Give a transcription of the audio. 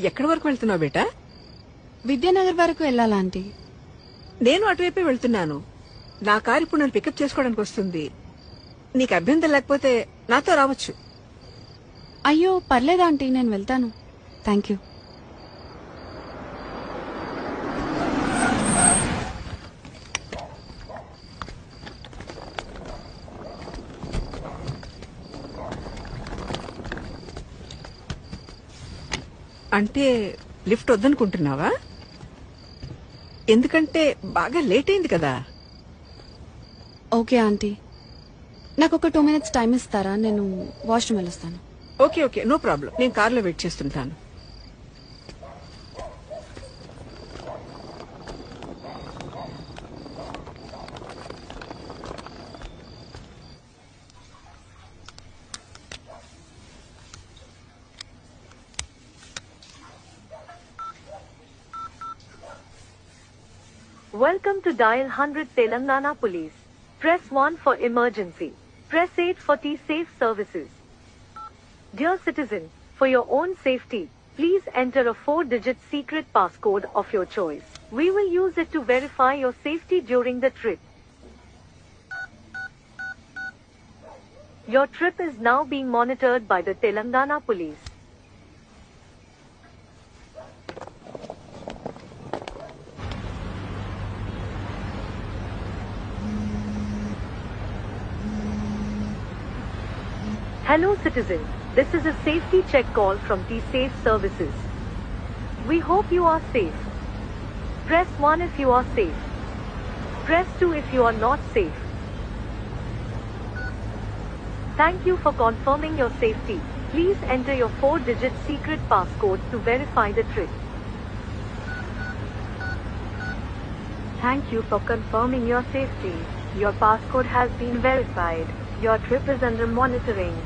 ఎక్కడి వరకు వెళ్తున్నావు బేటా? విద్యానగర్ వరకు వెళ్ళాలా ఆంటీ? నేను అటువైపే వెళ్తున్నాను. నా కారు ఇప్పుడు నన్ను పికప్ చేసుకోవడానికి వస్తుంది. నీకు అభ్యంతరం లేకపోతే నాతో రావచ్చు. అయ్యో పర్లేదు ఆంటీ, నేను వెళ్తాను. Thank you. అంటే లిఫ్ట్ వద్దనుకుంటున్నావా? ఎందుకంటే బాగా లేట్ అయింది కదా. ఓకే ఆంటీ, నాకు ఒక 2 minutes టైం ఇస్తారా? నేను వాష్రూమ్ వెళ్ళొస్తాను. Okay okay, no problem. నేను కార్లో వెయిట్ చేస్తుంటాను. Welcome to Dial 100 Telangana Police. Press 1 for emergency. Press 8 for T-Safe services. Dear citizen, for your own safety, please enter a 4-digit secret passcode of your choice. We will use it to verify your safety during the trip. Your trip is now being monitored by the Telangana Police. Hello citizen, this is a safety check call from T-Safe services. We hope you are safe. Press 1 if you are safe. Press 2 if you are not safe. Thank you for confirming your safety. Please enter your 4-digit secret passcode to verify the trip. Thank you for confirming your safety. Your passcode has been verified. Your trip is under monitoring.